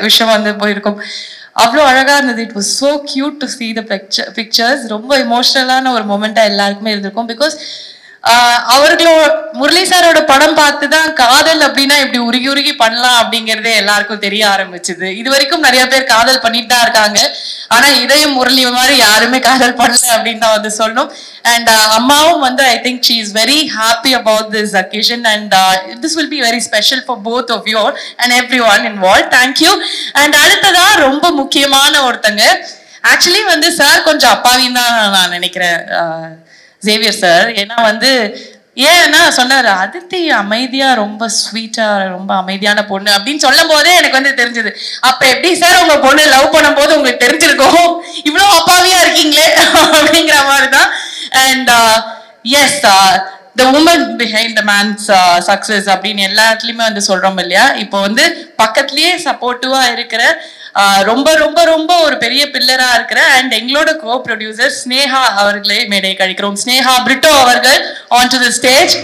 விஷயம் வந்து போயிருக்கும். அவ்வளோ அழகா இருந்தது. It was so cute to see the pictures. ரொம்ப எமோஷனலான ஒரு மொமெண்டா எல்லாருக்குமே இருந்திருக்கும். பிகாஸ் முரளி சாரோட படம் பார்த்துதான் காதல் அப்படின்னா இப்படி உருகி உருகி பண்ணலாம் அப்படிங்கறதே எல்லாருக்கும் தெரிய ஆரம்பிச்சுது. இது வரைக்கும் நிறைய பேர் காதல் பண்ணிட்டு தான் இருக்காங்க. ஆனா இதையும் முரளி மாதிரி யாருமே காதல் பண்ணல அப்படின்னு தான் வந்து சொல்லணும். அண்ட் அம்மாவும் வந்து I think she is very happy about this occasion and this will be very special for both of you and everyone involve. Thank you. And அடுத்ததா ரொம்ப முக்கியமான ஒருத்தங்க, ஆக்சுவலி வந்து சார் கொஞ்சம் அப்பாவின்னு தான் நான் நினைக்கிறேன் ஜேவியர் சார். ஏன்னா வந்து ஏன்னா சொன்னாரு அதித்தி அமைதியா ரொம்ப ஸ்வீட்டா ரொம்ப அமைதியான பொண்ணு அப்படின்னு சொல்லும் போதே எனக்கு வந்து தெரிஞ்சது. அப்ப எப்படி சார் உங்க பொண்ணு லவ் பண்ணும் போது உங்களுக்கு தெரிஞ்சிருக்கும் இவ்வளவு அப்பாவியா இருக்கீங்களே அப்படிங்கிற மாதிரிதான். And yes the woman behind the man's success அப்படின்னு எல்லா இடத்துலயுமே வந்து சொல்றோம் இல்லையா. இப்போ வந்து பக்கத்துலயே சப்போர்ட்டிவா இருக்கிற ரொம்ப ரொம்ப ரொம்ப ஒரு பெரிய பில்லரா இருக்கிற அண்ட் எங்களோட கோ ப்ரொடியூசர் ஸ்னேகா அவர்களே மேடை கழிக்கிறோம். ஸ்னேகா பிரிட்டோ அவர்கள் on to the stage.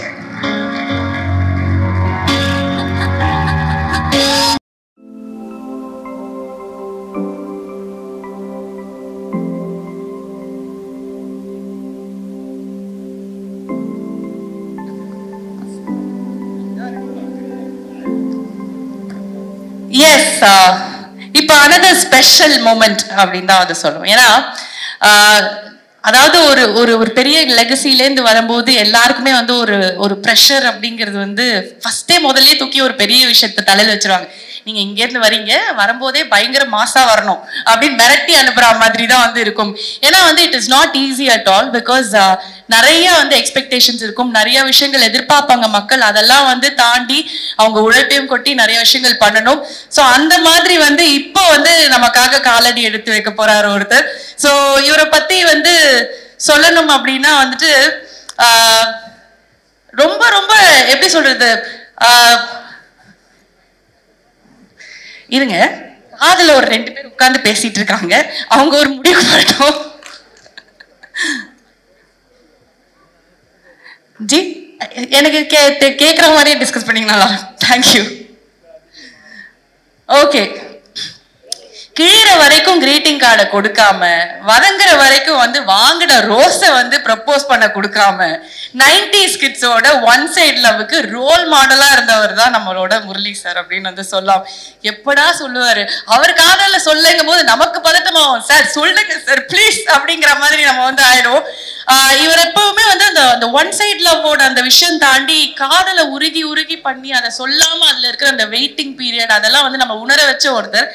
Yes இப்போ another ஸ்பெஷல் மூமெண்ட் அப்படின்னு தான் வந்து சொல்லுவோம். ஏன்னா அதாவது ஒரு ஒரு ஒரு பெரிய லெகசிலேருந்து வரும்போது எல்லாருக்குமே வந்து ஒரு ஒரு ப்ரெஷர் அப்படிங்கிறது வந்து ஃபர்ஸ்டே முதல்ல தூக்கி ஒரு பெரிய விஷயத்த தலையில வச்சிருவாங்க. நீங்க இங்கேருந்து வரீங்க, வரும்போதே பயங்கர மாசா வரணும் அப்படின்னு மிரட்டி அனுப்புற மாதிரி தான் வந்து இருக்கும். ஏன்னா வந்து it is not easy at all. Because நிறைய வந்து எக்ஸ்பெக்டேஷன்ஸ் இருக்கும், நிறைய விஷயங்கள் எதிர்பார்ப்பாங்க மக்கள். அதெல்லாம் வந்து தாண்டி அவங்க உழைப்பையும் கொட்டி நிறைய விஷயங்கள் பண்ணணும். ஸோ அந்த மாதிரி வந்து இப்போ வந்து நமக்காக காலடி எடுத்து வைக்க போறாரு ஒருத்தர். ஸோ இவரை பத்தி வந்து சொல்லணும் அப்படின்னா வந்துட்டு ரொம்ப ரொம்ப எப்படி சொல்றது, இருங்க அதுல ஒரு 2 பேர் உட்கார்ந்து பேசிட்டு இருக்காங்க, அவங்க ஒரு முடிவு வரட்டும். ஜி எனக்கு கேட்குற மாதிரியே டிஸ்கஸ் பண்ணிங்கன்னா தேங்க்யூ. ஓகே, கிழிற வரைக்கும் கிரீட்டிங் கார்டை கொடுக்காம, வதங்குற வரைக்கும் வந்து வாங்கின ரோஸை வந்து ப்ரப்போஸ் பண்ண கொடுக்காம, 90s கிட்ஸோட ஒன் சைட் லவ்வுக்கு ரோல் மாடலா இருந்தவர் தான் நம்மளோட முரளி சார் அப்படின்னு வந்து சொல்லலாம். எப்படா சொல்லுவாரு, அவர் காதல சொல்லுங்கும் போது நமக்கு பதட்டமாகும், சார் சொல்லுங்க சார் ப்ளீஸ் அப்படிங்கிற மாதிரி நம்ம வந்து ஆயிடும். இவர் எப்பவுமே வந்து அந்த ஒன் சைட் லவ்வோட அந்த விஷயம் தாண்டி காதலை உருகி உருகி பண்ணி அதை சொல்லாம அதுல இருக்கிற அந்த வெயிட்டிங் பீரியட் அதெல்லாம் வந்து நம்ம உணர வச்ச ஒருத்தர்.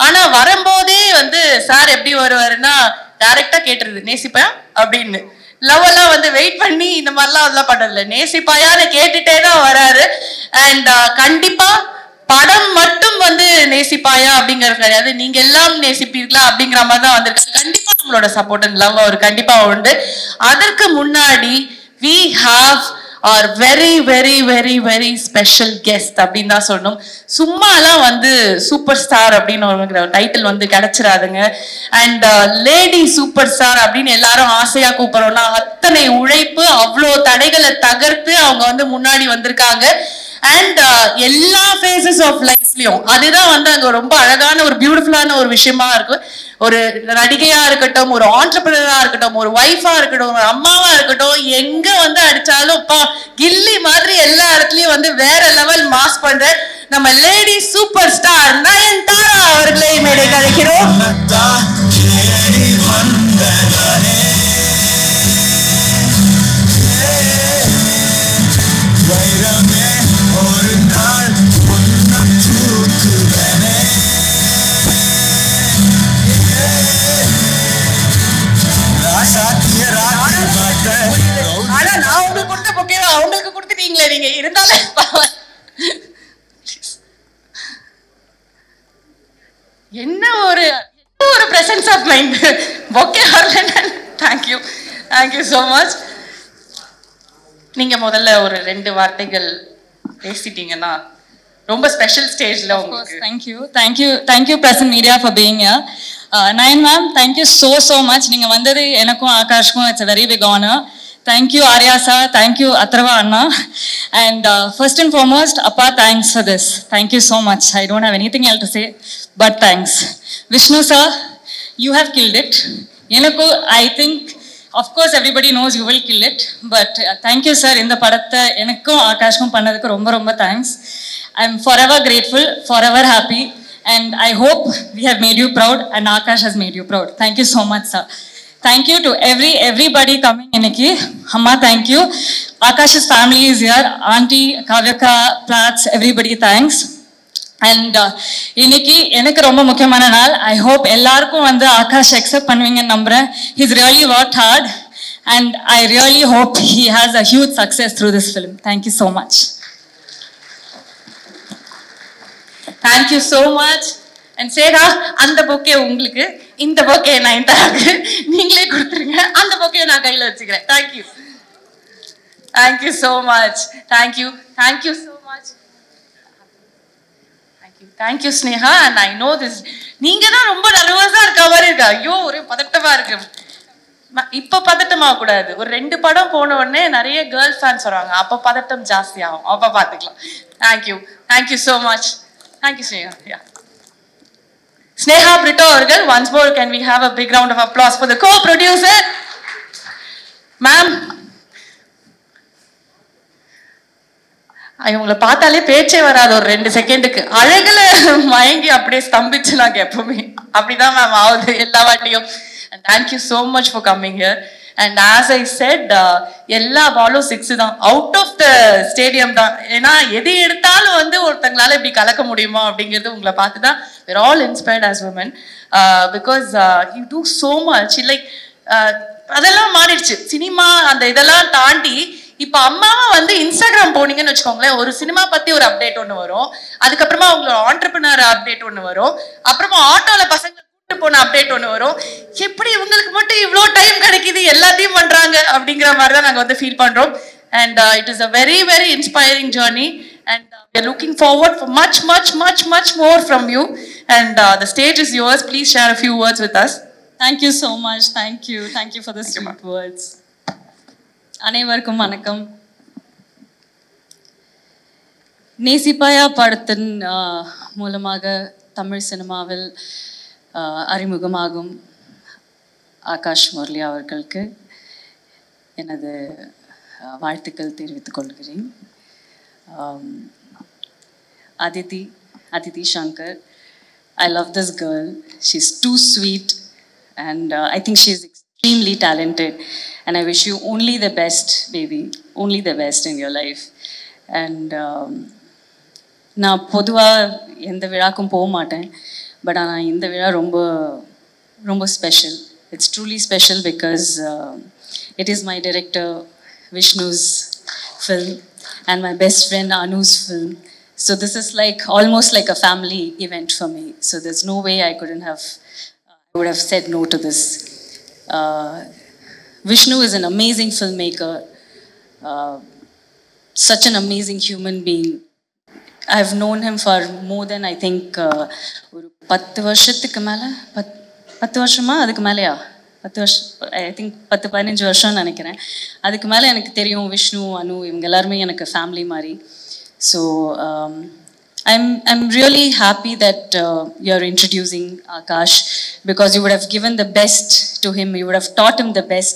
ஆனா வரும்போதே வந்து சார் எப்படி வருவாருன்னா டைரக்டா கேட்டுருது நேசிப்பா அப்படின்னு. லவ் எல்லாம் வந்து வெயிட் பண்ணி இந்த மாதிரிலாம் அதெல்லாம் பண்றதில்ல, நேசிப்பாயான்னு கேட்டுட்டே தான் வராரு. அண்ட் கண்டிப்பா படம் மட்டும் வந்து நேசிப்பாயா அப்படிங்கிறது கிடையாது, நீங்க எல்லாம் நேசிப்பீர்களா அப்படிங்கிற மாதிரி தான் வந்திருக்கு. கண்டிப்பா நம்மளோட சப்போர்ட் அண்ட் லவ் அவர் கண்டிப்பா உண்டு. அதற்கு முன்னாடி we have our very very very very special guest அப்படின்னு தான் சொல்லணும். சும்மாலாம் வந்து சூப்பர் ஸ்டார் அப்படின்னு ஒரு டைட்டில் வந்து கிடைச்சிடாதுங்க. அண்ட் லேடி சூப்பர் ஸ்டார் அப்படின்னு எல்லாரும் ஆசையா கூப்பிடுறோம்னா அத்தனை உழைப்பு, அவ்வளோ தடைகளை தகர்த்து அவங்க வந்து முன்னாடி வந்திருக்காங்க. அண்ட் எல்லா ஃபேசஸ் ஆஃப் லைஃப்லயும் அதுதான் வந்து அங்க ரொம்ப அழகான ஒரு பியூட்டிஃபுல்லான ஒரு விஷயமா இருக்கு. ஒரு நடிகையா இருக்கட்டும், ஒரு ஆண்டர்பிரனரா இருக்கட்டும், ஒரு ஒய்ஃபா இருக்கட்டும், ஒரு அம்மாவா இருக்கட்டும், எங்க வந்து அடிச்சாலும் கில்லி மாதிரி எல்லா இடத்துலயும் வந்து வேற லெவல் மாஸ் பண்ற நம்ம லேடி சூப்பர் ஸ்டார் நயன்தாரா அவர்களை மேடை கழிக்கிறோம். ஆனா நான் உங்களுக்கு கொடுத்த பொக்கே அவங்களுக்கு கொடுத்துட்டீங்களே, நீங்க இருந்தாலே என்ன ஒரு பிரசன்ஸ் ஆஃப் மைண்ட். பொக்கே வரலன்னா தேங்க்யூ தேங்க்யூ ஸோ மச். நீங்க முதல்ல ஒரு 2 வார்த்தைகள் பேசிட்டீங்கன்னா ரொம்ப ஸ்பெஷல் ஸ்டேஜ்ல உங்களுக்கு. Thank you present media for being here. Nine ma'am, thank you so much. நீங்கள் வந்தது எனக்கும் ஆகாஷ்க்கும் it's a very big honor. Thank you, Arya sir. Thank you, Atharva Anna. And first and foremost, Appa, thanks for this. Thank you so much. I don't have anything else to say, but thanks. Vishnu sir, you have killed it. I think, of course, everybody knows you will kill it. But thank you, sir. In the padatta, enakkum Aakashkum pannadukku romba romba thanks. I'm forever grateful, forever happy. And I hope we have made you proud and Aakash has made you proud. Thank you so much, sir. Thank you to everybody coming iniki. Amma, thank you. Akash's family is here. Auntie, Kavyaka, Plats, everybody thanks. And iniki, enakku romba mukkiyamaana naal. I hope ellarkum vandu Akash accept pannuvinga nambren. He's really worked hard and I really hope he has a huge success through this film. Thank you so much. Thank you so much. And Sneha, அந்த bouquet உங்களுக்கு, இந்த bouquet நயன்தாராக்கு நீங்களே கொடுத்துருங்க. அந்த bouquet நான் கையில வச்சுக்கிறேன். Thank you. Thank you so much. Thank you. Thank you so much. Thank you. Thank you, Sneha. And I know this. நீங்க தான் ரொம்ப நர்வஸா இருக்க மாதிரி இருக்கு. ஐயோ, ஒரே பதட்டமா இருக்கு. இப்ப பதட்டமா கூடாது. ஒரு 2 படம் போன உடனே நிறைய கேர்ள் ஃபேன்ஸ் வராங்க. அப்ப பதட்டம் ஜாஸ்தி ஆகும். அப்ப பாத்துக்கலாம். Thank you. Thank you so much. Thank you, Sneha. Yeah. Sneha Brito avargal, once more can we have a big round of applause for the co-producer? Ma'am, இவங்களை பார்த்தாலே பேச்சே வராது ஒரு 2 செகண்டுக்கு. அழகுல மயங்கி அப்படியே ஸ்தம்பிச்சு நாங்க எப்பவுமே அப்படிதான் மேம் ஆகுது எல்லா வாட்டியும். And thank you so much for coming here. And as I said, எல்லா பாலும் 6 தான், அவுட் ஆஃப் த ஸ்டேடியம் தான். ஏன்னா எது எடுத்தாலும் வந்து ஒருத்தங்களால இப்படி கலக்க முடியுமா அப்படிங்கிறது உங்களை பார்த்து தான் we're all inspired as women, because you do so much. Like அதெல்லாம் மாறிடுச்சு சினிமா, அந்த இதெல்லாம் தாண்டி இப்ப அம்மாவை வந்து இன்ஸ்டாகிராம் போனீங்கன்னு வச்சுக்கோங்களேன், ஒரு சினிமா பத்தி ஒரு அப்டேட் ஒண்ணு வரும், அதுக்கப்புறமா உங்களோட ஆண்டர்பிரினர் அப்டேட் ஒண்ணு வரும், அப்புறமா ஆட்டோல பசங்க போன அப்டேட் ஒண்ணு வரும். எப்படி இவங்களுக்கு மட்டும் இவ்ளோ டைம் கிடைக்குது எல்லாத்தையும் பண்றாங்க அப்படிங்கிற மாதிரி தான் நாங்க வந்து ஃபீல் பண்றோம். And it is a very very inspiring journey and we are looking forward for much more from you. And the stage is yours. Please share a few words with us. Thank you so much. Thank you for the sweet words. அனைவருக்கும் வணக்கம். நேசிப்பாயா படத்தின் மூலமாக தமிழ் சினிமாவில் அறிமுகமாகும் ஆகாஷ் முரளி அவர்களுக்கு எனது வாழ்த்துக்கள் தெரிவித்துக் கொள்கிறேன். Aditi Shankar, I love this girl. She's too sweet and I think she's extremely talented and I wish you only the best, baby, only the best in your life. And நான் பொதுவாக எந்த விழாக்கும் போக மாட்டேன், பட் ஆனால் இந்த விழா ரொம்ப ரொம்ப special. It's truly special because it is my director Vishnu's film and my best friend Anu's film. So this is like almost like a family event for me. So there's no way I would have said no to this. Vishnu is an amazing filmmaker, such an amazing human being. I've known him for more than I think ஒரு 10 வருஷத்துக்கு மேலே 10 வருஷமா அதுக்கு மேலேயா 10 வருஷம் I think 10-15 வருஷம்னு நினைக்கிறேன். அதுக்கு மேலே எனக்கு தெரியும் விஷ்ணு, அனு, இவங்க எல்லாருமே எனக்கு ஃபேமிலி மாதிரி. So I'm really happy that you're introducing Akash because you would have given the best to him, you would have taught him the best.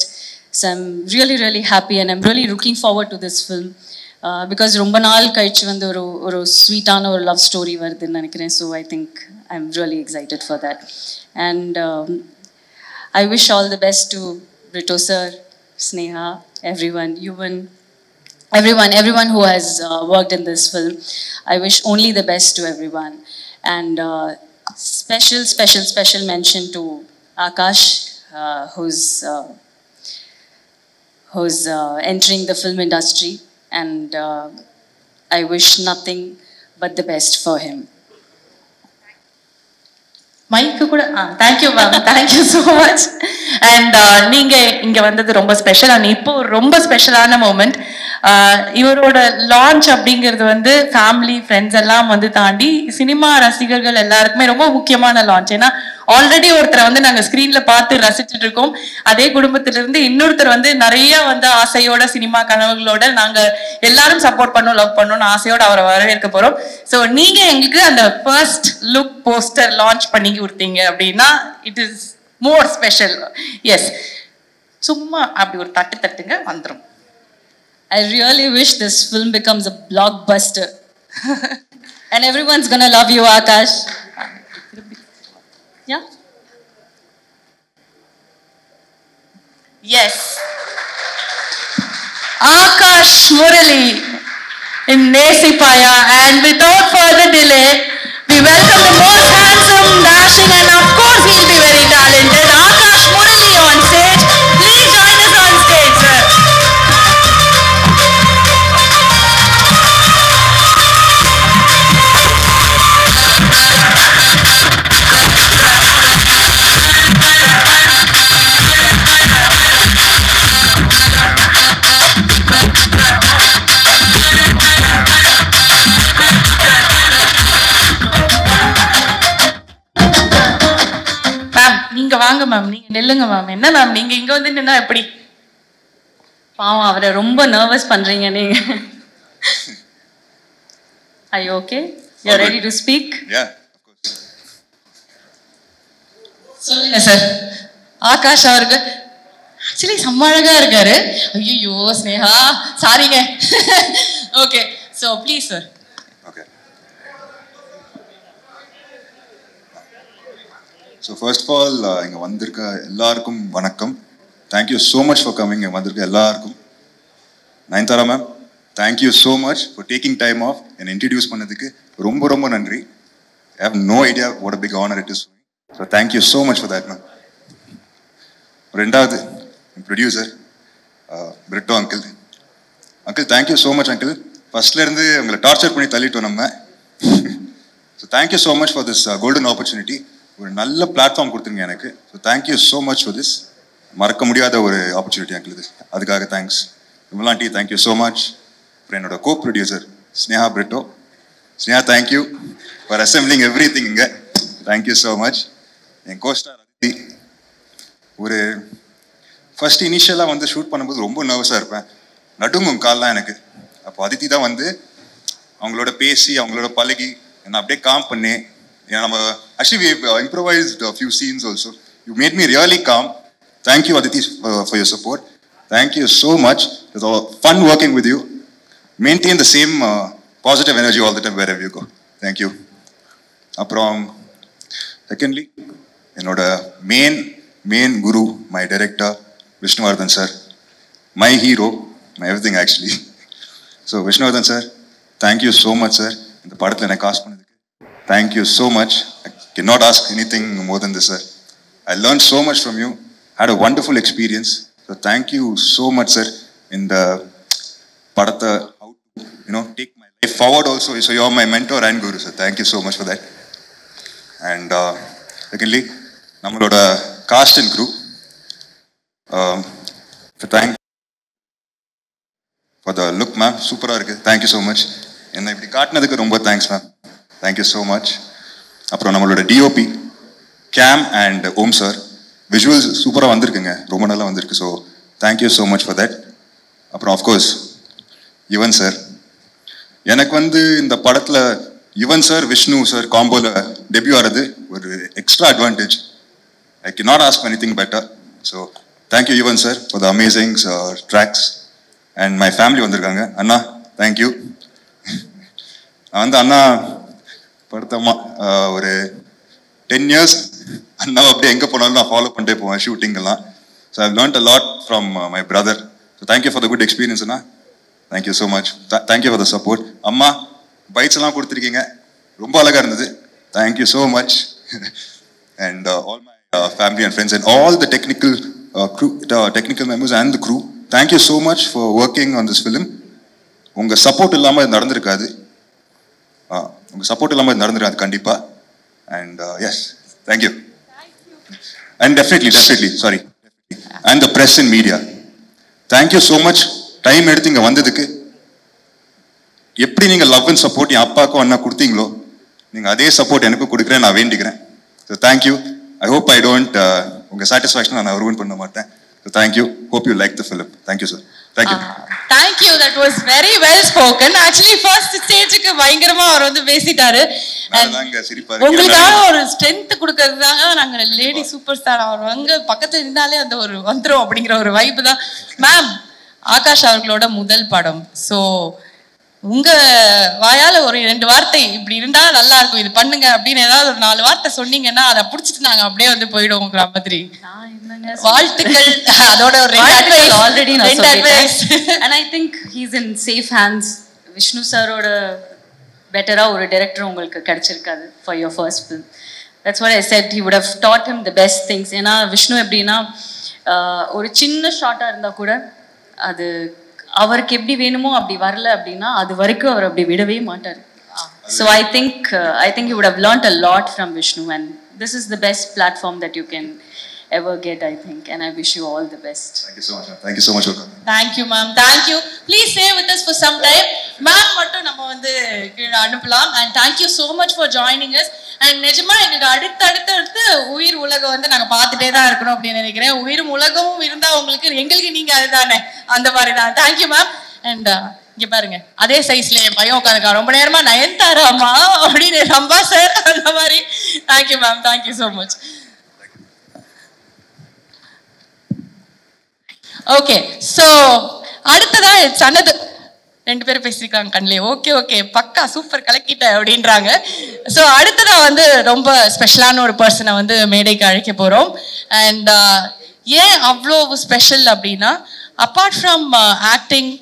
So I'm really happy and I'm really looking forward to this film. Because ரொம்ப நாள் கழிச்சு வந்து ஒரு ஸ்வீட்டான ஒரு love story வருதுன்னு நினைக்கிறேன். So I think I am really excited for that. And I wish all the best to Brito sir, Sneha, everyone, everyone who has worked in this film. I wish only the best to everyone. And special mention to Akash, who's entering the film industry. And I wish nothing but the best for him. மைக்கு கூட thank you ma'am, thank you so much. And நீங்கள் இங்கே வந்தது ரொம்ப special. And இப்போ ரொம்ப ஸ்பெஷலான moment. இவரோட launch அப்படிங்கிறது வந்து ஃபேமிலி ஃப்ரெண்ட்ஸ் எல்லாம் வந்து தாண்டி சினிமா ரசிகர்கள் எல்லாருக்குமே ரொம்ப முக்கியமான லான்ச். ஏன்னா ஆல்ரெடி ஒருத்தரை வந்து நாங்க ஸ்கிரீன்ல பார்த்து ரசிச்சுட்டு இருக்கோம். அதே குடும்பத்திலிருந்து இன்னொருத்தர் வந்து நிறைய வந்து ஆசையோட சினிமா கனவுகளோட நாங்க எல்லாரும் சப்போர்ட் பண்ணோம், லவ் பண்ணோம்னு ஆசையோட அவரை வரவேற்க போறோம். ஸோ நீங்க எங்களுக்கு அந்த ஃபர்ஸ்ட் லுக் போஸ்டர் லான்ச் பண்ணி கொடுத்தீங்க அப்படின்னா it is more special. Yes, சும்மா அப்படி ஒரு தட்டு தட்டுங்க வந்துடும். I really wish this film becomes a blockbuster. And everyone's gonna love you, Akash. Yeah? Yes. Akash Murali in Nesipaya. And without further delay, we welcome the most handsome, dashing, and of course he'll be very talented, Akash Murali on stage. Please join us on stage, sir. நீங்க வாங்க ma'am, நீங்க நெல்லுங்க ma'am. என்ன ma'am நீங்க இங்க வந்து நின்னா எப்படி? பாவம், அவரை ரொம்ப நர்வஸ் பண்றீங்க நீங்க. Are you okay? You're ready to speak? Yeah, of course. சொல்லுங்க சார். ஆகாஷ் அவருக்கு ஆக்சுவலி செம்ம அழகா இருக்காரு. ஐயோ ஸ்னேகா, சாரிங்க. Okay, so please sir. Okay. So first of all, இங்க வந்திருக்க எல்லாருக்கும் வணக்கம். Thank you so much for coming. இங்க வந்திருக்க எல்லாருக்கும். Nayanthara ma'am, thank you so much for taking time off and introduce பண்ணதுக்கு ரொம்ப ரொம்ப நன்றி. I have no idea what a big honor it is for me. So thank you so much for that, ma'am. ரெண்டாவது producer Britto uncle. Uncle thank you so much uncle. ஃபர்ஸ்ட்ல இருந்து உங்களை torture பண்ணி தள்ளிட்டோம் நம்ம. So thank you so much for this golden opportunity. ஒரு நல்ல platform கொடுத்துருங்க எனக்கு. So thank you so much for this. மறக்க முடியாத ஒரு ஆப்பர்ச்சுனிட்டி அங்கிள் இது. அதுக்காக தேங்க்ஸ். விமலாண்டி தேங்க்யூ ஸோ மச். அப்புறம் என்னோட co producer Sneha Britto. Sneha thank you for assembling everything இங்கே. Thank you so much. என் கோஸ்டார் அதித்தி. ஒரு ஃபர்ஸ்ட் இனிஷியலாக வந்து ஷூட் பண்ணும்போது ரொம்ப நர்வஸாக இருப்பேன், நடுங்கும் கால்லாம் எனக்கு. அப்போ அதித்தி தான் வந்து அவங்களோட பேசி அவங்களோட பழகி என்னை அப்படியே காம் பண்ணி actually we've improvised a few scenes also. You made me really calm. Thank you Aditi for your support. Thank you so much. It was fun working with you. Maintain the same positive energy all the time wherever you go. Thank you. Aprom secondly, என்னோட main guru, my director Vishnuvardhan sir, my hero, my everything actually. So Vishnuvardhan sir, thank you so much sir. இந்த படத்துல எனக்கு cost பண்ணதுக்கு thank you so much. I cannot ask anything more than this, sir. I learned so much from you. Had a wonderful experience. So thank you so much, sir. In the Padatha, how to, take my life forward also. So you're my mentor and guru, sir. Thank you so much for that. And secondly, nammaloda cast and crew. So thank for the look, ma'am. Super irukku. Thank you so much. Enna ipdi kaatnadukku romba thanks, ma'am. Thank you so much. அப்புறம் நம்மளோட DOP கேம் and Om sir, visuals சூப்பராக வந்திருக்குங்க, ரொம்ப நல்லா வந்திருக்கு. So thank you so much for that. அப்புறம் of course Yuvan sir. எனக்கு வந்து இந்த படத்தில் யுவன் சார் விஷ்ணு சார் காம்போவில் டெபியூ ஆகிறது ஒரு extra advantage. I can not ask anything better. So thank you Yuvan sir for the amazing tracks. And my family வந்திருக்காங்க. அண்ணா தேங்க்யூ. நான் வந்து அண்ணா படுத்தமா ஒரு 10 years அண்ணா அப்படியே எங்கே போனாலும் நான் ஃபாலோ பண்ணிட்டே போவேன் ஷூட்டிங்கெல்லாம். So I learnt a lot from my brother. So thank you for the good experience அண்ணா. Thank you so much. Thank you for the support. அம்மா பைட்ஸ் எல்லாம் கொடுத்துருக்கீங்க, ரொம்ப அழகாக இருந்தது. Thank you so much. And all my family and friends and all the technical members and the crew, thank you so much for working on this film. உங்க support இல்லாம இது நடந்திருக்காது. உங்க சப்போர்ட் இல்லாம இது நடந்திருக்காது கண்டிப்பா. And yes, thank you. And definitely sorry, and the press and media, thank you so much. Time எடுத்து இங்க வந்ததுக்கு, எப்படி நீங்க லவ் அண்ட் சப்போர்ட் என் அப்பாவுக்கும் அண்ணா கொடுத்தீங்களோ, நீங்க அதே சப்போர்ட் எனக்கும் கொடுக்குறேன் நான் வேண்டிக்கிறேன். So thank you. I hope I don't உங்கள் சாட்டிஸ்ஃபேக்ஷன் நான் ரூன் பண்ண மாட்டேன். So thank you. Hope you like the film. Thank you sir. Thank you. Thank you. That was very well spoken. Actually, first stage-க்கு பயங்கரமா அவர் வந்து பேசிட்டாரு. உங்களுக்காக ஒரு ஸ்ட்ரென்த் கொடுக்கறதுக்காக நாங்க லேடி சூப்பர் ஸ்டார் அவர் அங்க பக்கத்துல இருந்தாலே அந்த ஒரு வந்துரும் அப்படிங்கிற ஒரு வைப் தான். மேம், ஆகாஷ் அவர்களோட முதல் படம். ஸோ உங்க வாயால ஒரு 2 வார்த்தை இப்படி இருந்தா நல்லா இருக்கும், இது பண்ணுங்க அப்படின்னு ஏதாவது ஒரு 4 வார்த்தை சொன்னீங்கன்னா அதை புடிச்சிட்டு நாங்க அப்படியே வந்து போயிடுவோம் மாதிரி. வாழ்த்துக்கள். அதோட ஒரு already and I think he's in safe hands. Vishnu சாரோட பெட்டரா ஒரு டைரக்டர் உங்களுக்கு கிடைச்சிருக்காது for your first film. That's what I said. He would have taught him the best things. ஏன்னா விஷ்ணு எப்படின்னா ஒரு சின்ன ஷார்ட்டா இருந்தா கூட அது அவருக்கு எப்படி வேணுமோ அப்படி வரல அப்படின்னா அது வரைக்கும் அவர் அப்படி விடவே மாட்டார். So I think you would have learnt a lot from Vishnu, and this is the best platform that you can ever get, I think, and I wish you all the best. Thank you so much. Thank you so much. Thank you, ma'am. Thank you. Please stay with us for some time. Ma'am மட்டும் நம்ம வந்து கீழ அனுப்பலாம். And thank you so much for joining us. And நிஜமா எங்களுக்கு அடுத்து உயிர் உலகம் வந்து நாங்க பார்த்துட்டே தான் இருக்கணும் அப்படின்னு நினைக்கிறேன். உயிரும் உலகமும் இருந்தா உங்களுக்கு எங்களுக்கு நீங்க அதுதானே, அந்த மாதிரி தான். Thank you, ma'am. And இங்க பாருங்க, அதே சைஸ்ல என் பையன் உட்காந்துருக்கா ரொம்ப நேரமா நயன்தாராமா அப்படின்னு ரம்பா சார் அந்த மாதிரி. Thank you, ma'am. Thank you so much. Okay, so அடுத்ததா சன்னது 2 பேரும் பேசியிருக்காங்க கண்ணிலே. ஓகே பக்கா சூப்பர் கலக்கிட்ட அப்படின்றாங்க. ஸோ அடுத்ததா வந்து ரொம்ப ஸ்பெஷலான ஒரு பர்சனை வந்து மேடைக்கு அழைக்க போகிறோம். அண்ட் ஏன் அவ்வளோ ஸ்பெஷல் அப்படின்னா, அப்பார்ட் ஃப்ரம் ஆக்டிங்,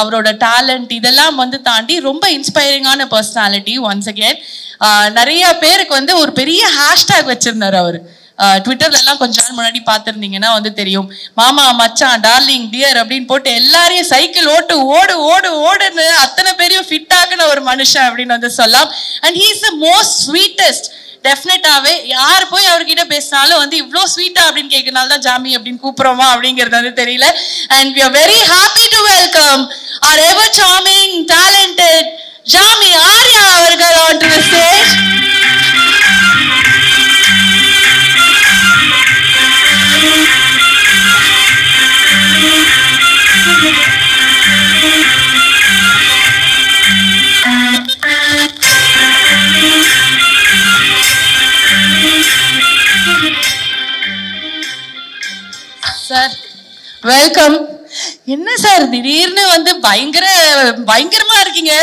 அவரோட டேலண்ட் இதெல்லாம் வந்து தாண்டி ரொம்ப இன்ஸ்பைரிங்கான பர்சனாலிட்டி. ஒன்ஸ் அகேன் நிறைய பேருக்கு வந்து ஒரு பெரிய ஹேஷ்டேக் வச்சிருந்தார் அவர். ட்விட்டர்ல எல்லாம் கொஞ்ச நாள் முன்னாடி பார்த்துருந்தீங்கன்னா வந்து தெரியும், மாமா மச்சான் டார்லிங் டியர் அப்படின்னு போட்டு எல்லாரையும் சைக்கிள் ஓடுன்னு அத்தனை பேரையும் ஃபிட் ஆகுன ஒரு மனுஷன் அப்படின்னு வந்து சொல்லலாம். And he is the most sweetest. டெஃபினட்டாவே யார் போய் அவர்கிட்ட பேசினாலும் வந்து இவ்வளோ ஸ்வீட்டா அப்படின்னு கேட்கறதுனால தான் ஜாமி அப்படின்னு கூப்பிடுறோமா அப்படிங்கிறது வந்து தெரியல. And we are very happy to welcome our ever charming, talented ஜாமி ஆர்யா அவர்கள் onto the stage. Sir welcome. என்ன சார் திடீர்னு வந்து பயங்கரமா இருக்கீங்க,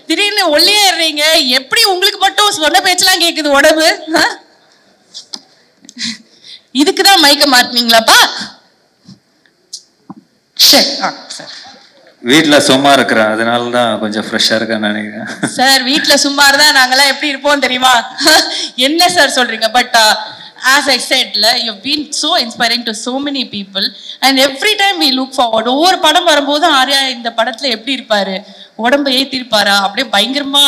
திடீர்னு ஒல்லியேறீங்க, எப்படி உங்களுக்கு மட்டும் சொன்ன பேச்செல்லாம் கேக்குது உடம்பு? இதுக்குதான் மைக்க மாட்டினீங்களாப்பா? சார் வீட்டுல சும்மா இருக்கிறேன், அதனாலதான் கொஞ்சம் ஃப்ரெஷ்ஷா இருக்கேன்னு நினைக்கிறேன். சார் வீட்டுல சும்மா இருந்தா நாங்கெல்லாம் எப்படி இருப்போம் தெரியுமா? என்ன சார் சொல்றீங்க? But as I said, you've been so inspiring to so many people, and every time we look forward, ஒவ்வொரு படம் வரும்போது ஆர்யா இந்த படத்துல எப்படி இருப்பாரு, உடம்பு ஏத்திருப்பாரா, அப்படியே பயங்கரமா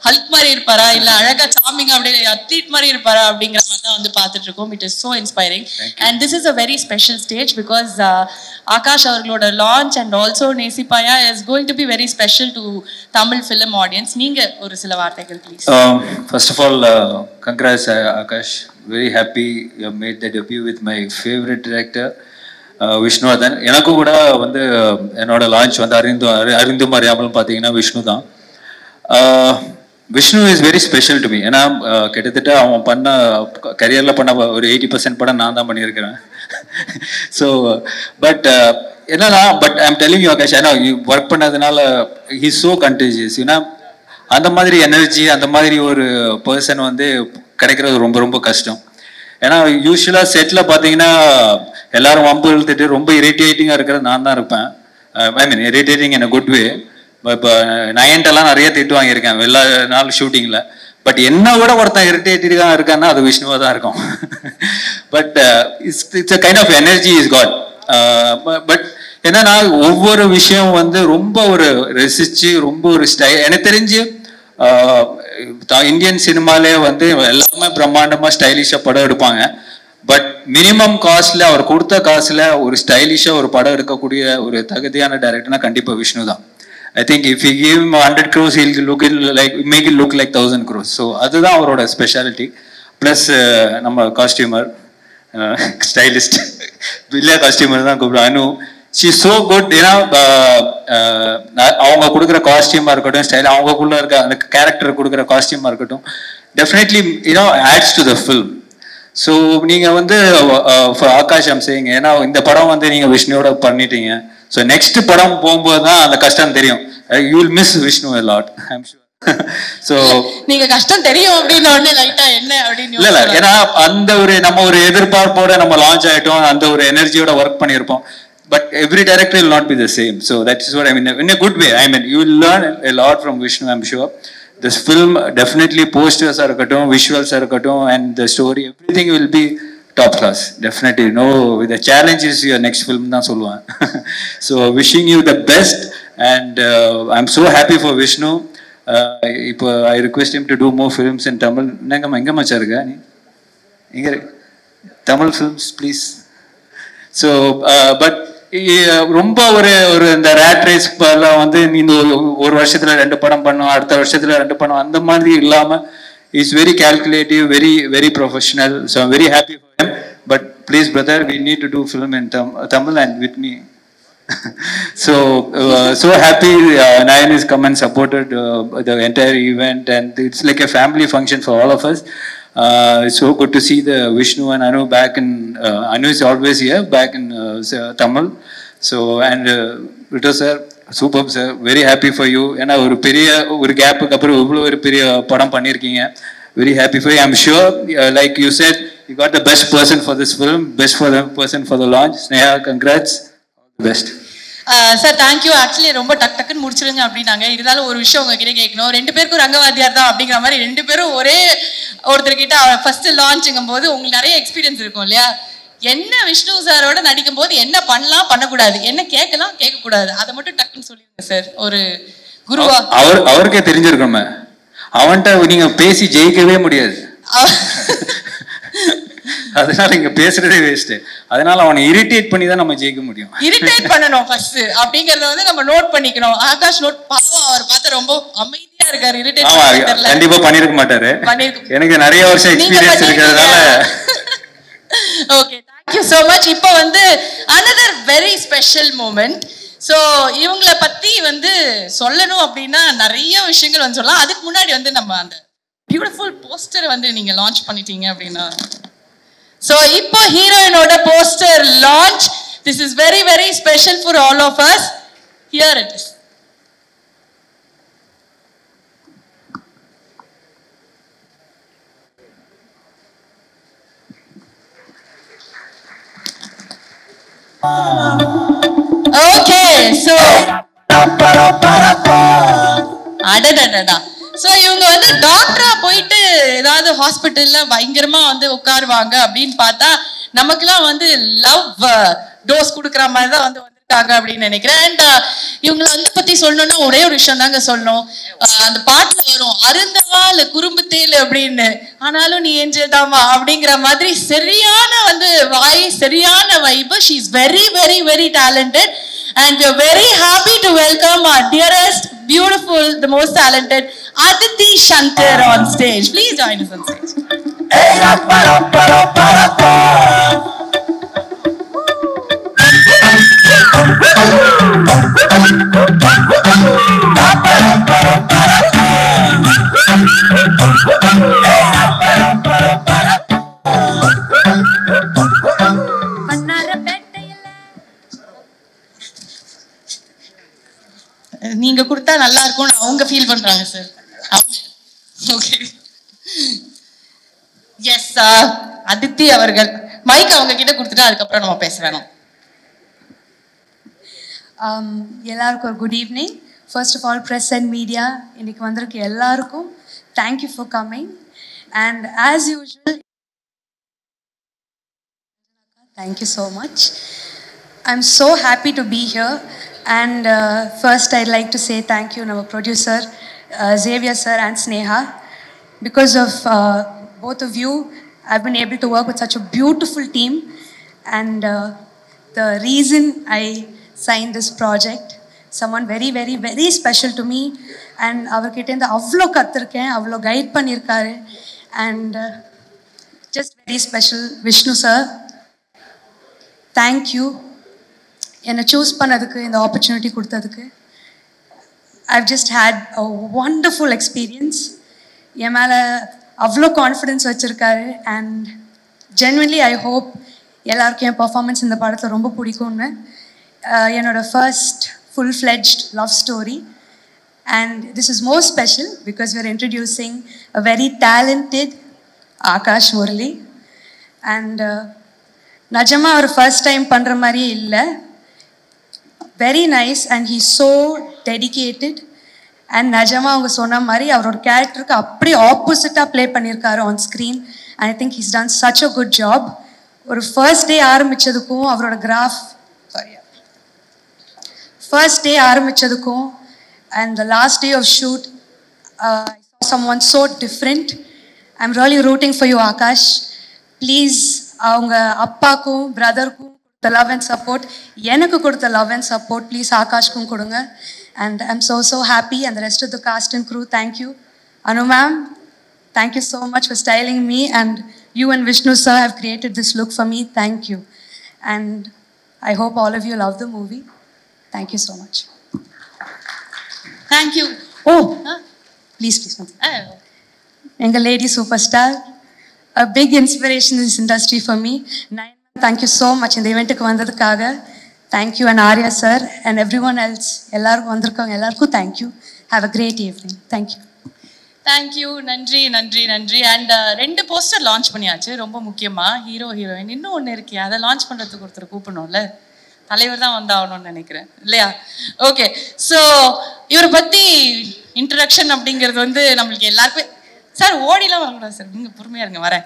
ஹல்க் மாதிரி இருப்பாரா, இல்ல அழகா சாமிங்க அப்படியே அத்லீட் மாதிரி இருப்பாரா அப்படிங்கிற மாதிரி தான் வந்து பார்த்துட்டு இருக்கோம். It is so inspiring, and this is a very special stage because Akash அவர்களோட launch and also நேசிப்பாயா is going to be very special to Tamil film audience. நீங்க ஒரு சில வார்த்தைகள் please. First of all, congrats Akash. Very happy you have made the debut with my favorite director Vishnuvardhan. எனக்கு கூட வந்து என்னோட launch வந்து அறிந்தும் அறியாமலும் பார்த்தீங்கன்னா விஷ்ணு தான். Vishnu is very special to me. ஏன்னா கிட்டத்தட்ட அவன் பண்ண கரியரில் பண்ண ஒரு 80% படம் நான் தான் பண்ணியிருக்கிறேன். ஸோ பட் என்னன்னா, but I am telling you Akash, ஏன்னா ஒர்க் பண்ணதுனால ஹி இஸ் ஸோ கண்டேஜியஸ். ஏன்னா அந்த மாதிரி எனர்ஜி, அந்த மாதிரி ஒரு பர்சன் வந்து கிடைக்கிறது ரொம்ப ரொம்ப கஷ்டம். ஏன்னா யூஸ்வலாக செட்டில் பார்த்தீங்கன்னா எல்லாரும் வம்பு இழுத்துட்டு ரொம்ப இரிட்டேட்டிங்காக இருக்கிறது நான் தான் இருப்பேன். I mean irritating in a good way. இப்போ நயன்ட்டெல்லாம் நிறைய திட்டு வாங்கியிருக்கேன் எல்லா நாள் ஷூட்டிங்கில். பட் என்ன விட ஒருத்தன் இரிட்டேட்டிங்காக இருக்கான்னா அது விஷ்ணுவாக தான் இருக்கும். But it's a kind of energy is God. But என்னன்னா ஒவ்வொரு விஷயம் வந்து ரொம்ப ஒரு ரசிச்சு ரொம்ப ஒரு எனக்கு தெரிஞ்சு இந்தியன் சினிமாலே வந்து எல்லாருமே பிரம்மாண்டமா ஸ்டைலிஷா படம் எடுப்பாங்க. பட் மினிமம் காஸ்ட்ல அவர் கொடுத்த காசுல ஒரு ஸ்டைலிஷா ஒரு படம் எடுக்கக்கூடிய ஒரு தகுதியான டைரக்டர்னா கண்டிப்பா விஷ்ணு தான். I think if you give 100 crores he'll look like make it look like 1000 crores. So அதுதான் அவரோட ஸ்பெஷாலிட்டி. ப்ளஸ் நம்ம காஸ்டியூமர் ஸ்டைலிஸ்ட் இல்லையா காஸ்டியூமர் தான் கூப்பிடுவோம் அனு. She so good. ஏன்னா அவங்க கொடுக்குற காஸ்டியூமாக இருக்கட்டும், ஸ்டைல் அவங்களுக்குள்ள இருக்க அந்த கேரக்டர் கொடுக்குற காஸ்டியூமாக இருக்கட்டும், definitely adds to the film. So நீங்கள் வந்து ஆகாஷ் ஐம் சேயிங், ஏன்னா இந்த படம் வந்து நீங்கள் விஷ்ணுவோட பண்ணிட்டீங்க. ஸோ நெக்ஸ்ட் படம் போகும்போது தான் அந்த கஷ்டம் தெரியும். You will miss Vishnu a lot, I'm sure. So நீங்க கஷ்டம் தெரியும் அப்படின்னு உடனே லைட்டா என்ன அப்படின்னு இல்ல ஏன்னா அந்த ஒரு நம்ம ஒரு எதிர்பார்ப்போட நம்ம லான்ச் ஆயிட்டோம், அந்த ஒரு எனர்ஜியோட ஒர்க் பண்ணியிருப்போம். But every director will not be the same. So that is what I mean. In a good way. I mean, you will learn a lot from Vishnu, I'm sure. This film, definitely posters are irukattum, visuals are irukattum, and the story, everything will be top class. Definitely. No, the challenge is your next film, na solluvan. So wishing you the best, and I'm so happy for Vishnu. I request him to do more films in Tamil. Enga macha irukka nee? Inga Tamil films, please. So, but ரொம்ப ஒரு இந்த rat race வந்து இந்த ஒரு வருஷத்துல 2 படம் பண்ணும், அடுத்த வருஷத்துல 2 படம், அந்த மாதிரி இல்லாம is very calculative, very very professional. So I'm very happy for him. But please brother, we need to do film in Tamil and with me. So happy Nayan has come and supported the entire event, and it's like a family function for all of us. It's so good to see the Vishnu and Anu back in. Anu is always here, back in Tamil. So and Rito sir, superb sir, very happy for you. ஏன்னா ஒரு பெரிய ஒரு கேப்புக்கு அப்புறம் இவ்வளோ ஒரு பெரிய படம் பண்ணியிருக்கீங்க. Very happy for you. I'm sure, like you said, you got the best person for this film, best for the person for the launch. Sneha, congrats, all the best. Sir thank you. Actually ரொம்ப டக்குன்னு முடிச்சிருங்க அப்படின்னாங்க. இருந்தாலும் ஒரு விஷயம் உங்ககிட்ட கேட்கணும். 2 பேருக்கும் ரங்கவாதியார் தான் அப்படிங்கிற மாதிரி 2 பேரும் ஒரே ஒருத்தர்கிட்ட ஃபர்ஸ்ட் லான்ச்சுங்கும் போது உங்களுக்கு நிறைய எக்ஸ்பீரியன்ஸ் இருக்கும் இல்லையா? என்ன விஷ்ணு சாரோட நடிக்கும் போது என்ன பண்ணலாம், பண்ணக்கூடாது, என்ன கேட்கலாம், கேட்கக்கூடாது, அதை மட்டும் டக்குன்னு சொல்லிடுங்க சார். ஒரு குருவா அவருக்கே தெரிஞ்சிருக்கோமே, அவன்கிட்ட நீங்க பேசி ஜெயிக்கவே முடியாது. அதனால இங்க பேசுறதே வேஸ்ட். அதனால அவனை இரிட்டேட் பண்ணி தான் நம்ம ஜெயிக்க முடியும். இரிட்டேட் பண்ணணும் ஃபர்ஸ்ட் அப்படிங்கறத வந்து நம்ம நோட் பண்ணிக்கணும். ஆகாஷ் நோட் பாவம், அவர் பார்த்து ரொம்ப அமைதியா இருக்காரு. இரிட்டேட் பண்ணல கண்டிப்பா பண்ணிருக்க மாட்டாரு. எனக்கு நிறைய வருஷம் எக்ஸ்பீரியன்ஸ் இருக்கிறதால. Okay, thank you so much. இப்போ வந்து another very special moment. So இவங்களை பத்தி வந்து சொல்லணும் அப்படின்னா நிறைய விஷயங்கள் வந்து சொல்லலாம். அதுக்கு முன்னாடி வந்து நம்ம அந்த பியூட்டிஃபுல் போஸ்டர் வந்து நீங்க லான்ச் பண்ணிட்டீங்க அப்படின்னா, ஸோ இப்போ ஹீரோயினோட poster launch. This is very very special for all of us. Here it is. Okay, so அடடடடா. ஸோ இவங்க வந்து டாக்டரா போயிட்டு ஏதாவது ஹாஸ்பிட்டல்ல பயங்கரமா வந்து உட்காருவாங்க அப்படின்னு பார்த்தா நமக்குலாம் வந்து லவ் டோஸ் கொடுக்குற மாதிரி தான் வந்து வந்திருக்காங்க அப்படின்னு நினைக்கிறேன். அண்ட் இவங்களை வந்து பத்தி சொல்லணும்னா ஒரே ஒரு விஷயம் தாங்க சொல்லணும். அந்த பாட்டுல வரும் அருந்தவா இல்ல குறும்பு தேலு அப்படின்னு, ஆனாலும் நீ ஏஞ்சல் தாமா அப்படிங்கிற மாதிரி சரியான வந்து வாய், சரியான vibe. She is very very very talented. And we are very happy to welcome our dearest, beautiful, the most talented Aditi Shankar on stage. Please join us on stage. நீங்க கொடுத்தா நல்லா இருக்கும்னு அவங்க ஃபீல் பண்றாங்க சார். ஓகே, எஸ் அதித்தி அவர்கள் mic அவங்க கிட்ட கொடுத்துட்டு அதுக்கப்புறம் நம்ம பேச வேணும். எல்லாருக்கும் ஒரு good evening. First of all press and media இன்னைக்கு வந்திருக்கு எல்லாருக்கும் thank you for coming. And as usual thank you so much. I am so happy to be here. And first I'd like to say thank you to our producer Xavier sir and Sneha. Because of both of you, I've been able to work with such a beautiful team. And the reason I signed this project, someone very very very special to me. And avarkitta indha avlo kathirken, avlo guide pannirkaru. And just very special. Vishnu sir, thank you. என்னை choose பண்ணதுக்கு, இந்த opportunity கொடுத்ததுக்கு. I've just had a wonderful experience. என் மேலே அவ்வளோ confidence வச்சுருக்காரு. And genuinely I hope எல்லாருக்கும் என் performance இந்த படத்தில் ரொம்ப பிடிக்கும்னு. என்னோட first full-fledged love story. And this is more special because we're introducing a very talented Akash Murali. And Najama our first time பண்ற மாதிரி இல்லை. Very nice and he's so dedicated. And Najama அவங்க சொன்ன மாதிரி அவரோட கேரக்டருக்கு அப்படியே ஆப்போசிட்டாக ப்ளே பண்ணியிருக்காரு on screen. And I think he's done such a good job. ஒரு ஃபர்ஸ்ட் டே ஆரம்பித்ததுக்கும் அவரோட ஃபர்ஸ்ட் டே ஆரம்பித்ததுக்கும் and the last day of shoot, I saw someone so different. I'm really rooting for you, Akash. Please, அவங்க அப்பாக்கும் பிரதருக்கும் the love and support, எனக்கு கொடுத்த love and support, please ஆகாஷ்க்கும் கொடுங்க. And I'm so happy. And the rest of the cast and crew, thank you. Anu ma'am, thank you so much for styling me. And you and Vishnu sir have created this look for me. Thank you. And I hope all of you love the movie. Thank you so much. Thank you. Oh, please. Enga lady superstar, a big inspiration in this industry for me. Thank you so much in the event ku vandadukkaga. Thank you and Arya sir and everyone else. Ellarku vandirukanga ellarku thank you. Have a great evening. Thank you. Thank you. நன்றி. And ரெண்டு poster launch பண்ணியாச்சு. ரொம்ப முக்கியமா hero heroine இன்னும் ஒன்று இருக்கு. அதை launch பண்ணுறதுக்கு ஒருத்தர் கூப்பிடணும்ல. தலைவர் தான் வந்தாகணும்னு நினைக்கிறேன் இல்லையா? ஓகே. ஸோ இவரை பற்றி இன்ட்ரடக்ஷன் அப்படிங்கிறது வந்து நம்மளுக்கு எல்லாருக்குமே சார் ஓடிலாம் வரக்கூடாது சார், நீங்கள் பொறுமையாக இருங்க வரேன்.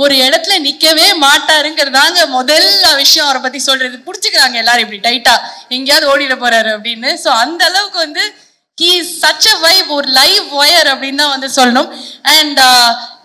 ஒரு இடத்துல நிற்கவே மாட்டாருங்கிறதாங்க முதல் விஷயம். அவரை பற்றி சொல்கிறது பிடிச்சிக்கிறாங்க எல்லாரும் இப்படி டைட்டாக எங்கேயாவது ஓடிட போகிறாரு அப்படின்னு. ஸோ அந்த அளவுக்கு வந்து he is such a vibe, ஒரு லைவ் ஒயர் அப்படின்னு தான் வந்து சொல்லணும். அண்ட்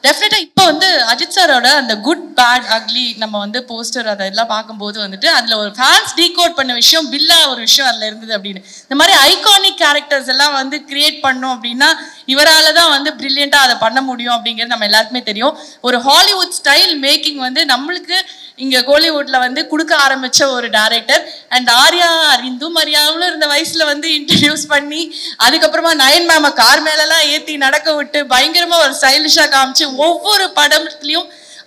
டெஃபினட்டா இப்போ வந்து அஜித் சாரோட அந்த குட் பேட் அக்லி நம்ம வந்து போஸ்டர் அதெல்லாம் பார்க்கும்போது வந்துட்டு அதில் ஒரு ஃபேன்ஸ் டீகோட் பண்ண விஷயம் பில்லா ஒரு விஷயம் அதில் இருந்தது அப்படின்னு. இந்த மாதிரி ஐகானிக் கேரக்டர்ஸ் எல்லாம் வந்து கிரியேட் பண்ணோம் அப்படின்னா இவரால் தான் வந்து பிரில்லியண்டாக அதை பண்ண முடியும் அப்படிங்கிறது நம்ம எல்லாருக்குமே தெரியும். ஒரு ஹாலிவுட் ஸ்டைல் மேக்கிங் வந்து நம்மளுக்கு இங்கே கோலிவுட்ல வந்து கொடுக்க ஆரம்பிச்ச ஒரு டைரக்டர். அண்ட் ஆர்யா இந்து மரியாவும் இருந்த வயசுல வந்து இன்ட்ரடியூஸ் பண்ணி அதுக்கப்புறமா நயன் மேம கார் மேலெல்லாம் ஏற்றி நடக்க விட்டு பயங்கரமா ஒரு ஸ்டைலிஷாக காமிச்சு ஒவ்வொரு படத்துலையும்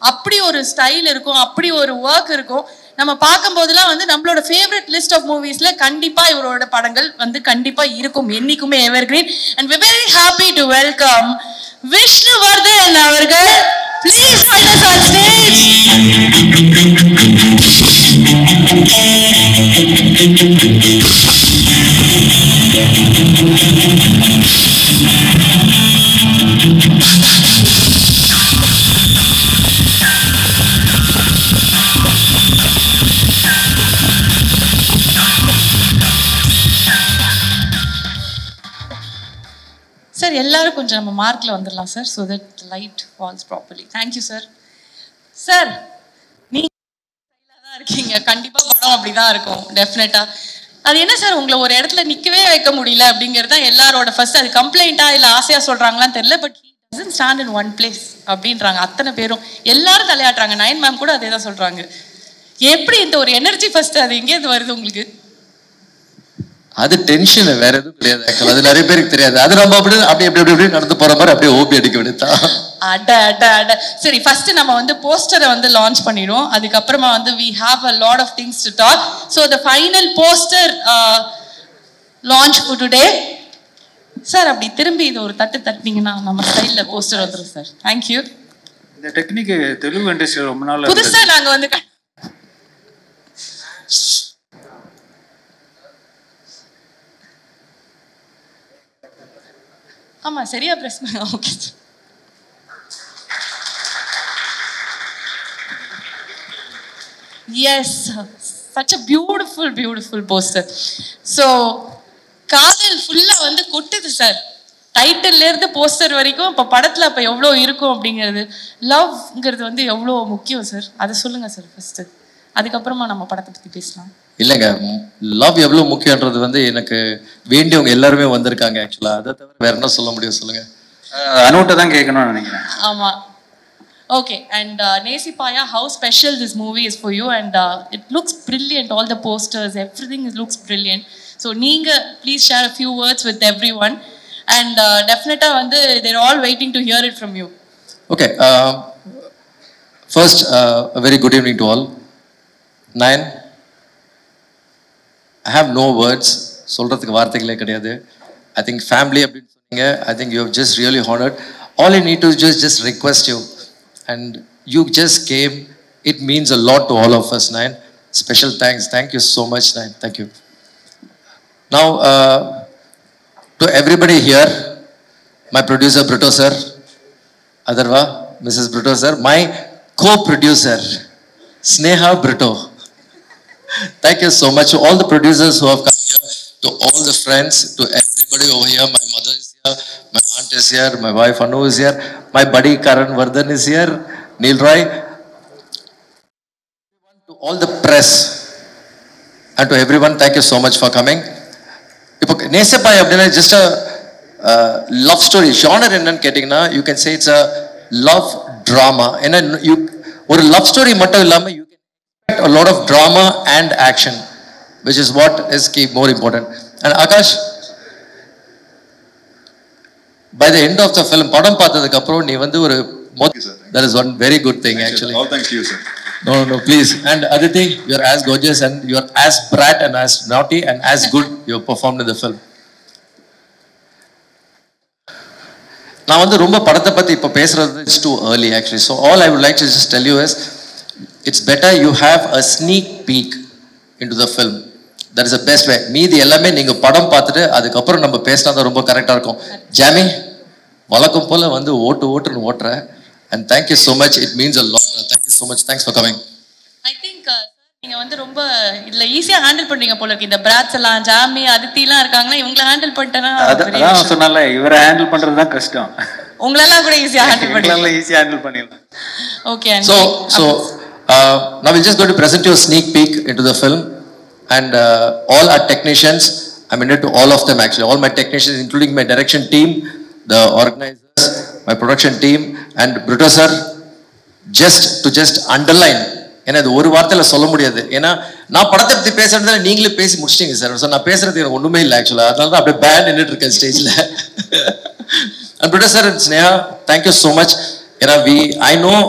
அப்படி ஒரு ஸ்டைல் இருக்கும், அப்படி ஒரு ஒர்க் இருக்கும். நம்ம பார்க்கும் போதெல்லாம் வந்து நம்மளோட ஃபேவரட் லிஸ்ட் ஆஃப் மூவிஸ்ல கண்டிப்பா இவரோட படங்கள் வந்து கண்டிப்பா இருக்கும், என்னைக்குமே evergreen. And we very happy to welcome Vishnuvardhan அவர்கள். Please join us on stage. Sir எல்லாரும் கொஞ்சம் நம்ம மார்க்ல வந்துடலாம் sir, so that light falls properly. Thank you sir. Sir நீங்க தான் இருக்கீங்க, கண்டிப்பா படம் அப்படிதான் இருக்கும் டெஃபினட்டா. அது என்ன சார் உங்களை ஒரு இடத்துல நிற்கவே வைக்க முடியல அப்படிங்கிறது தான் எல்லாரோட ஃபர்ஸ்ட். அது கம்ப்ளைண்டா இல்லை ஆசையா சொல்றாங்களான்னு தெரியல. But he doesn't stand in one place அப்படின்றாங்க அத்தனை பேரும், எல்லாரும் தலையாட்டுறாங்க. நயன் மேம் கூட அதே தான் சொல்றாங்க. எப்படி இந்த ஒரு எனர்ஜி ஃபர்ஸ்ட் அது எங்கேருந்து வருது உங்களுக்கு? அது டென்ஷன், வேற எதுவும் கிடையாது. ஆக்சுவலா அது நிறைய பேருக்கு தெரியாது. அது நம்ம அப்படி நடந்து போற மாதிரி அப்படியே ஓபி அடிக்க வேண்டியதா. சரி, ஃபர்ஸ்ட் நம்ம வந்து போஸ்டரை வந்து லான்ச் பண்ணிடுவோம். அதுக்கப்புறமா வந்து we have a lot of things to talk. So the final poster launch for today. Sir அப்படி திரும்பி இது ஒரு தட்டினீங்கன்னா நம்ம ஸ்டைல்ல போஸ்டர் வந்துடும் சார். தேங்க்யூ. இந்த டெக்னிக் தெலுங்கு இண்டஸ்ட்ரி ரொம்ப நாள் புதுசா நாங்க வந்து ஆமா சரியா பிரஸ் பண்ண. Okay yes, such a beautiful poster. So காதல் ஃபுல்லா வந்து கொட்டுது சார், டைட்டில்ல இருந்து போஸ்டர் வரைக்கும். இப்போ படத்துல அப்ப எவ்வளவு இருக்கும் அப்படிங்கிறது, லவ்ங்கிறது வந்து எவ்வளவு முக்கியம் சார், அதை சொல்லுங்க சார் ஃபர்ஸ்ட். அதுக்கப்புறமா நம்ம படத்தை பத்தி பேசலாம். இல்லைங்க, லவ் எவ்வளவு முக்கியன்றது வந்து எனக்கு வேண்டியவங்க எல்லாருமே வந்திருக்காங்க. ஆக்சுவலா அதை தவிர வேற என்ன சொல்ல முடியும் சொல்லுங்க. அனுட்ட தான் கேட்கணும்னு நினைக்கிறேன். ஆமா Okay, and Nesi Paya, how special this movie is for you, and it looks brilliant. All the posters, everything looks brilliant. So, Neenga, please share a few words with everyone, and definitely, they're all waiting to hear it from you. Okay. First, a very good evening to all. Nayan, I have no words. சொல்றதுக்கு வார்த்தைகளே கிடையாது. I think family அப்படின்னு சொன்னீங்க. I think you have just really honored. All I need to just request you, and you just came. It means a lot to all of us, Nayan. Special thanks. Thank you so much, Nayan. Thank you. Now, to everybody here, my producer Brito sir, Adarva, Mrs. Brito sir, my co-producer Sneha Brito. Thank you so much to all the producers who have come here, to all the friends, to everybody over here. My mother is here, my aunt is here, my wife Anu is here, my buddy Karan Vardhan is here, Neil Roy. To all the press and to everyone, thank you so much for coming. இப்போ நேசப்பாய் அப்படின்னா just a love story. Genre என்னன்னு கேட்டிங்கன்னா you can say it's a love drama. ஏன்னா ஒரு love story மட்டும் இல்லாமல் you can expect a lot of drama and action, which is what is more important. And Akash, by the end of the film, படம் பார்த்ததுக்கு அப்புறம் நீ வந்து ஒரு that is one very good thing actually. All thanks to you, sir. No, please. And Aditi, you're as gorgeous and you're as bright and as naughty and as good you performed in the film. நான் வந்து ரொம்ப படத்தை பத்தி இப்போ பேசுறது it's too early actually. So all I would like to just tell you is it's better you have a sneak peek into the film. That is the best way. மீதி எல்லாமே நீங்க படம் பார்த்துட்டு அதுக்கப்புறம் நம்ம பேசினா தான் ரொம்ப கரெக்டா இருக்கும். ஜாமி வழக்கம் போல வந்து ஓட்டுன்னு ஓட்டுற. And thank you so much. It means a lot. Thank you so much. Thanks for coming. I think நீங்க வந்து ரொம்ப இதுல ஈஸியா ஹேண்டில் பண்றீங்க போல இருக்கு. இந்த பிராட்ஸ் எல்லாம் ஜாமி அதித்தி எல்லாம் இருக்காங்களா, இவங்கள ஹேண்டில் பண்ணிட்டேனா அதான் சொன்னால இவரை ஹேண்டில் பண்றது தான் கஷ்டம். உங்களெல்லாம் கூட ஈஸியா ஹேண்டில் பண்ணிடலாம். உங்களெல்லாம் ஈஸியா ஹேண்டில் பண்ணிடலாம். Okay. So now we're just going to present you a sneak peek into the film, and all our technicians, I'm indebted to all of them actually. All my technicians, including my direction team, the organizers, my production team, and Brito sir, just underline. ஏன்னா இது ஒரு வார்த்தையில சொல்ல முடியாது. ஏன்னா நான் படத்தை பத்தி பேசுறதுல நீங்களே பேசி முடிச்சிட்டீங்க சார். ஸோ நான் பேசுறது எனக்கு ஒண்ணுமே இல்லை ஆக்சுவலா. அதனால தான் அப்படியே பேண்ட் நின்றுட்டு இருக்கேன் ஸ்டேஜ்ல. And Brito sir and Sneha, thank you so much. ஏன்னா I know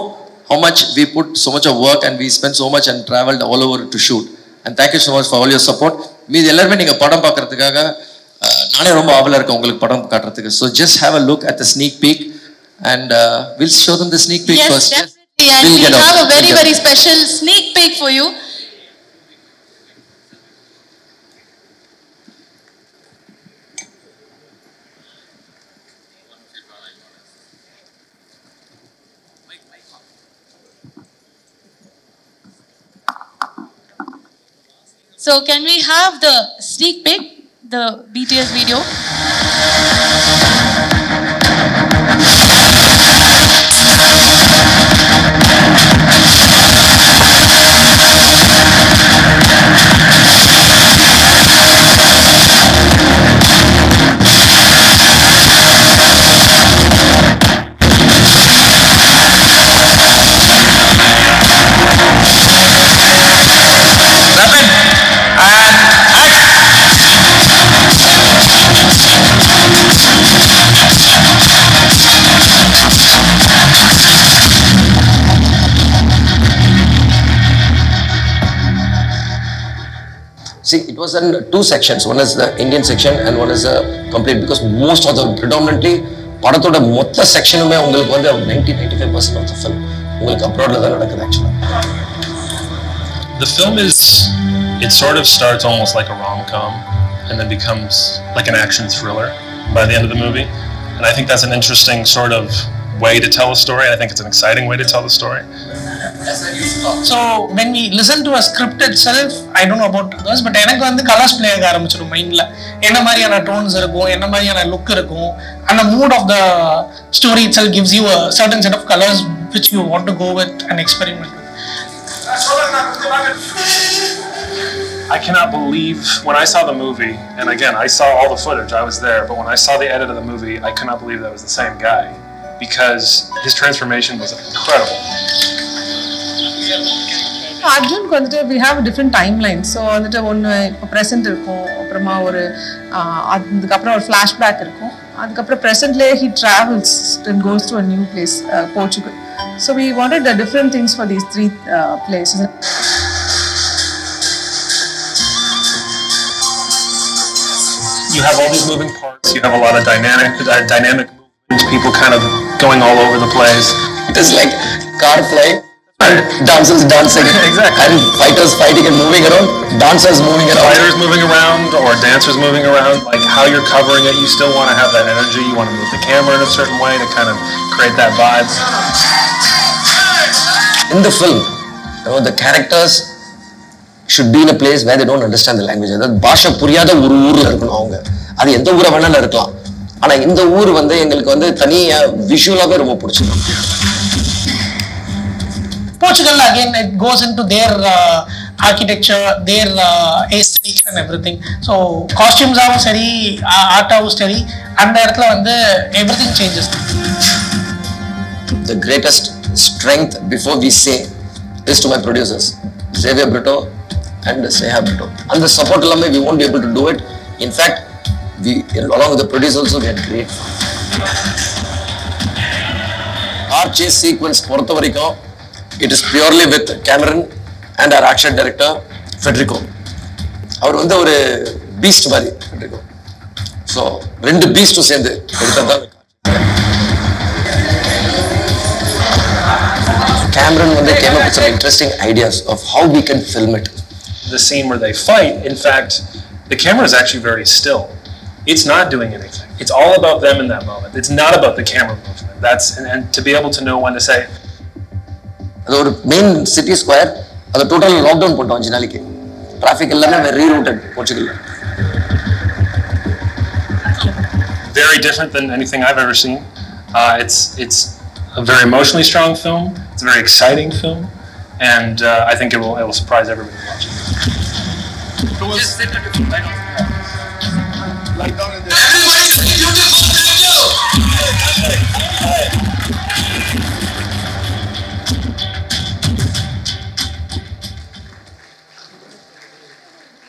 how much we put so much of work and we spent so much and traveled all over to shoot. And thank you so much for all your support. மீதி எல்லாருமே நீங்க படம் பார்க்கறதுக்காக நானே ரொம்ப ஆவலா இருக்கேன் உங்களுக்கு படம் காட்டுறதுக்கு. So just have a look at the sneak peek and we'll show them the sneak peek first. Yes, definitely. And we have a very special sneak peek for you. So can we have the sneak peek, the BTS video? See, it was in two sections. One is the Indian section and one is complete, because most of the predominantly படத்தோட மொத்த செக்ஷனுமே உங்களுக்கு வந்து 90-95% of the film உங்களுக்கு அப்ராட்ல தான் நடக்குது actually. The film it sort of starts almost like a rom-com and then becomes like an action thriller by the end of the movie, and I think that's an interesting sort of way to tell a story. I think it's an exciting way to tell the story. So when we listen to a script itself, I don't know about others, but எனக்கு வந்து colours play ஆக ஆரம்பிச்சிடும் மைண்ட்ல. என்ன மாதிரியான don'ts இருக்கும், என்ன மாதிரியான லுக் இருக்கும், and the mood of the story itself gives you a certain set of colors which you want to go with and experiment with. I cannot believe when I saw the movie, and again I saw all the footage, I was there, but when I saw the edit of the movie, I could not believe that was the same guy. because his transformation was incredible. அர்ஜுனுக்கு வந்துட்டு we have different timelines. So வந்துட்டு ஒன்று இப்போ present இருக்கும், அப்புறமா ஒரு அதுக்கப்புறம் ஒரு ஃப்ளாஷ்பேக் இருக்கும், அதுக்கப்புறம் ப்ரெசென்ட்லேயே he travels and goes to a new place, Portugal. So we wanted different things for these three places. You have all these moving parts, you have a lot of dynamic movements, people kind of going all over the place. It is like car flying, dancers dancing, Exactly. and fighters fighting and moving around, dancers moving around. Fighters moving around or dancers moving around, like how you're covering it, you still want to have that energy, you want to move the camera in a certain way to kind of create that vibe. In the film, the characters should be in a place where they don't understand the language. அதாவது பாஷை புரியாத ஒரு ஊர்ல இருக்கணும் அவங்க. அது எந்த ஊரை வேணாலும் இருக்கலாம். ஆனா இந்த ஊர் வந்து எங்களுக்கு வந்து தனியா விஷுவலாவே ரொம்ப பிடிச்சிருக்கு. Portugal again, it goes into their architecture, their aesthetics and everything. So costumes are seri, art house seri, and the இடத்துல வந்து everything changes. The greatest strength before we say is to my producers, Xavier Brito and Sneha Brito. And the support alone, we won't be able to do it. In fact, we, along with the producers also, we had great fun. Our chase sequence, Porto Rico, it is purely with Cameron and our action director, Federico. அவர் வந்து ஒரு Beast மாதிரி Federico. So, ரெண்டு பீஸ்டும் சேர்ந்து எடுத்ததான் Cameron came up with some interesting ideas of how we can film it. The scene where they fight, in fact, the camera is actually very still. It's not doing anything. It's all about them in that moment. It's not about the camera movement. That's and to be able to know when to say. The main city square, the total lockdown put on Jinaliki. Traffic எல்லாமே rerouted Portugal. Very different than anything I've ever seen. It's a very emotionally strong film. It's a very exciting film, and I think it will surprise everybody watching. Everybody, beautiful.